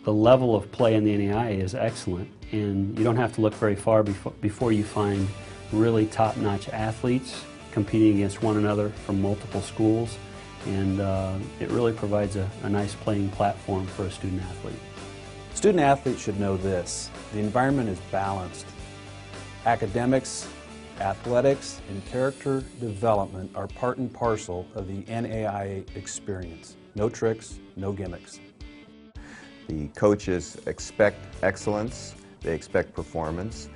the level of play in the NAIA is excellent, and you don't have to look very far before you find really top-notch athletes competing against one another from multiple schools, and it really provides a nice playing platform for a student athlete. Student athletes should know this: the environment is balanced. Academics, athletics, and character development are part and parcel of the NAIA experience. No tricks, no gimmicks. The coaches expect excellence, they expect performance,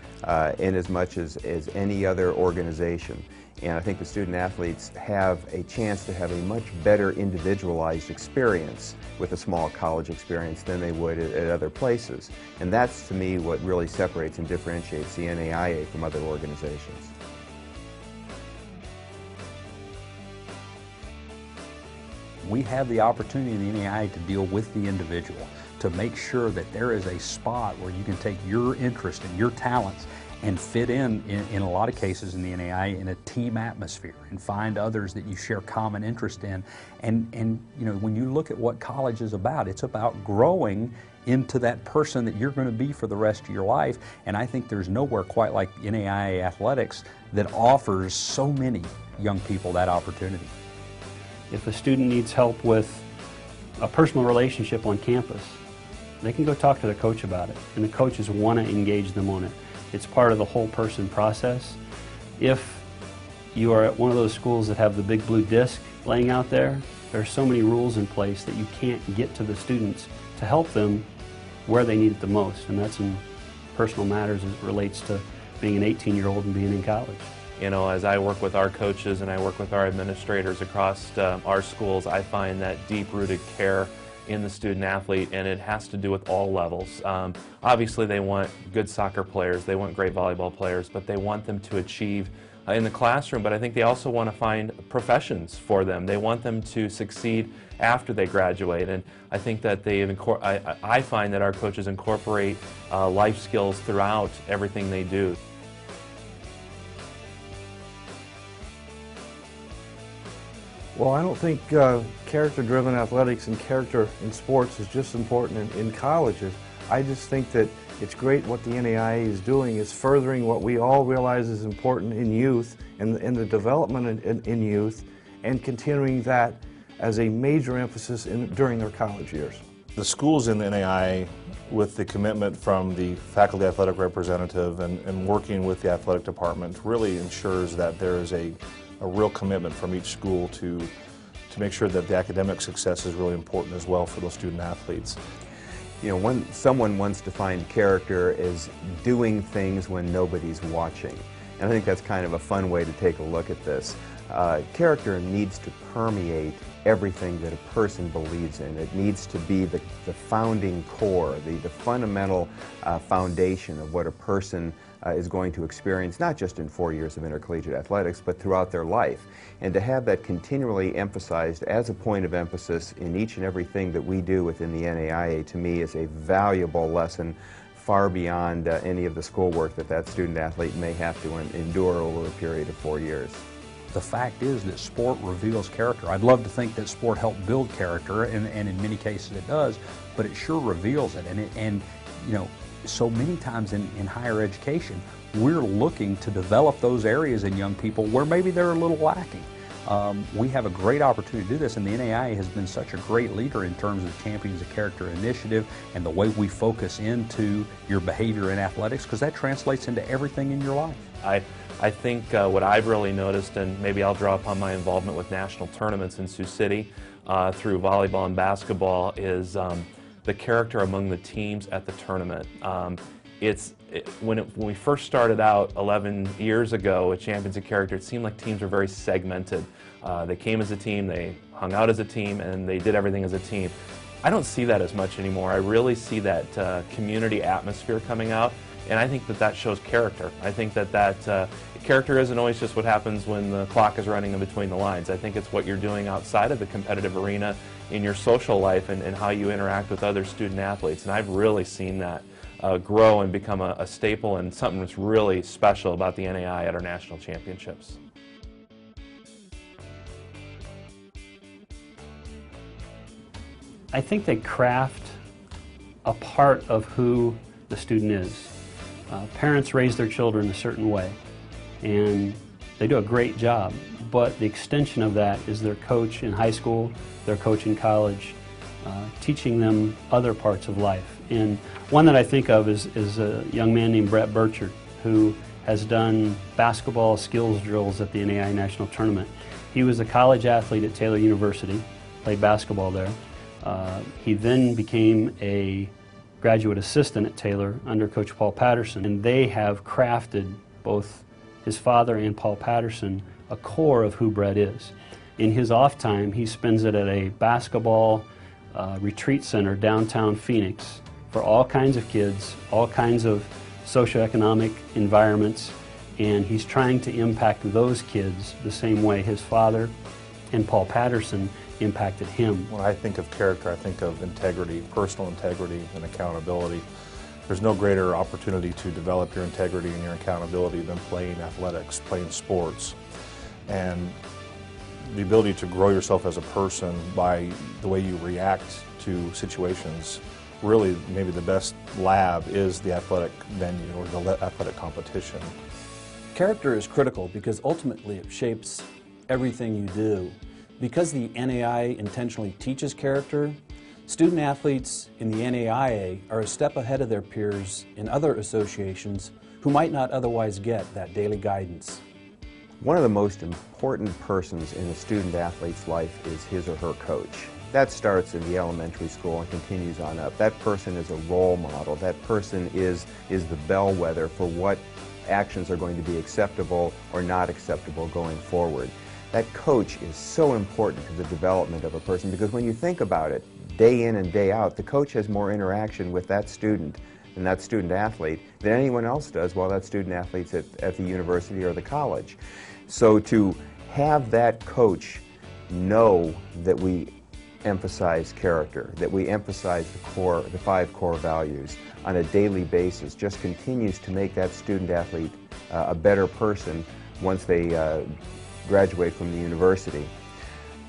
in as much as any other organization. And I think the student athletes have a chance to have a much better individualized experience with a small college experience than they would at other places. And that's, to me, what really separates and differentiates the NAIA from other organizations. We have the opportunity in the NAIA to deal with the individual, to make sure that there is a spot where you can take your interest and your talents and fit in a lot of cases in the NAIA in a team atmosphere, and find others that you share common interest in. And you know, when you look at what college is about, it's about growing into that person that you're going to be for the rest of your life. And I think there's nowhere quite like NAIA athletics that offers so many young people that opportunity. If a student needs help with a personal relationship on campus, they can go talk to their coach about it, and the coaches want to engage them on it. It's part of the whole person process. If you are at one of those schools that have the big blue disc laying out there, there are so many rules in place that you can't get to the students to help them where they need it the most, and that's in personal matters as it relates to being an 18-year-old and being in college. You know, as I work with our coaches and I work with our administrators across our schools, I find that deep-rooted care in the student athlete, and it has to do with all levels. Obviously they want good soccer players, they want great volleyball players, but they want them to achieve in the classroom, but I think they also want to find professions for them. They want them to succeed after they graduate, and I think that I find that our coaches incorporate life skills throughout everything they do. Well, I don't think character-driven athletics and character in sports is just important in colleges. I just think that it's great what the NAIA is doing is furthering what we all realize is important in youth and the development in youth, and continuing that as a major emphasis during their college years. The schools in the NAIA, with the commitment from the faculty athletic representative and working with the athletic department, really ensures that there is a real commitment from each school to make sure that the academic success is really important as well for those student athletes. You know, when someone once defined character as doing things when nobody's watching. And I think that's kind of a fun way to take a look at this. Character needs to permeate everything that a person believes in. It needs to be the founding core, the fundamental foundation of what a person is going to experience, not just in 4 years of intercollegiate athletics, but throughout their life. And to have that continually emphasized as a point of emphasis in each and everything that we do within the NAIA, to me, is a valuable lesson far beyond any of the schoolwork that student athlete may have to endure over a period of 4 years. The fact is that sport reveals character. I'd love to think that sport helped build character, and in many cases it does, but it sure reveals it. And you know, so many times in higher education, we're looking to develop those areas in young people where maybe they're a little lacking. We have a great opportunity to do this, and the NAIA has been such a great leader in terms of Champions of Character initiative and the way we focus into your behavior in athletics, because that translates into everything in your life. I think what I've really noticed, and maybe I'll draw upon my involvement with national tournaments in Sioux City through volleyball and basketball, is the character among the teams at the tournament. When we first started out 11 years ago with Champions of Character, it seemed like teams were very segmented. They came as a team, they hung out as a team, and they did everything as a team. I don't see that as much anymore. I really see that community atmosphere coming out, and I think that shows character. I think that character isn't always just what happens when the clock is running in between the lines. I think it's what you're doing outside of the competitive arena in your social life and how you interact with other student athletes. And I've really seen that grow and become a staple and something that's really special about the NAIA at our national championships. I think they craft a part of who the student is. Parents raise their children a certain way, and they do a great job, but the extension of that is their coach in high school, their coach in college, teaching them other parts of life. And one that I think of is a young man named Brett Burchard, who has done basketball skills drills at the NAIA National Tournament. He was a college athlete at Taylor University, played basketball there. He then became a graduate assistant at Taylor under Coach Paul Patterson, and they have crafted, both his father and Paul Patterson, a core of who Brett is. In his off time, he spends it at a basketball retreat center downtown Phoenix for all kinds of kids, all kinds of socioeconomic environments, and he's trying to impact those kids the same way his father and Paul Patterson impacted him. When I think of character, I think of integrity, personal integrity and accountability. There's no greater opportunity to develop your integrity and your accountability than playing athletics, playing sports. And the ability to grow yourself as a person by the way you react to situations. Really, maybe the best lab is the athletic venue or the athletic competition. Character is critical because ultimately it shapes everything you do. Because the NAIA intentionally teaches character, student athletes in the NAIA are a step ahead of their peers in other associations who might not otherwise get that daily guidance. One of the most important persons in a student athlete's life is his or her coach. That starts in the elementary school and continues on up. That person is a role model. That person is the bellwether for what actions are going to be acceptable or not acceptable going forward. That coach is so important to the development of a person because when you think about it, day in and day out, the coach has more interaction with that student and that student athlete than anyone else does while that student athlete's at the university or the college. So to have that coach know that we emphasize character, that we emphasize the 5 core values on a daily basis just continues to make that student athlete a better person once they graduate from the university.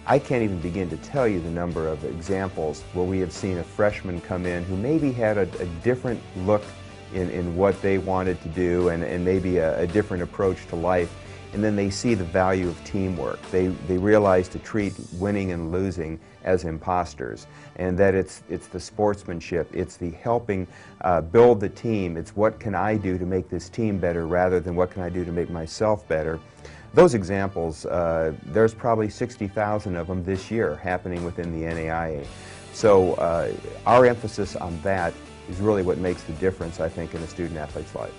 I can't even begin to tell you the number of examples where we have seen a freshman come in who maybe had a different look in what they wanted to do and maybe a different approach to life, and then they see the value of teamwork. They realize to treat winning and losing as imposters, and that it's the sportsmanship, it's the helping build the team, it's what can I do to make this team better rather than what can I do to make myself better. Those examples, there's probably 60,000 of them this year happening within the NAIA. So our emphasis on that is really what makes the difference, I think, in a student athlete's life.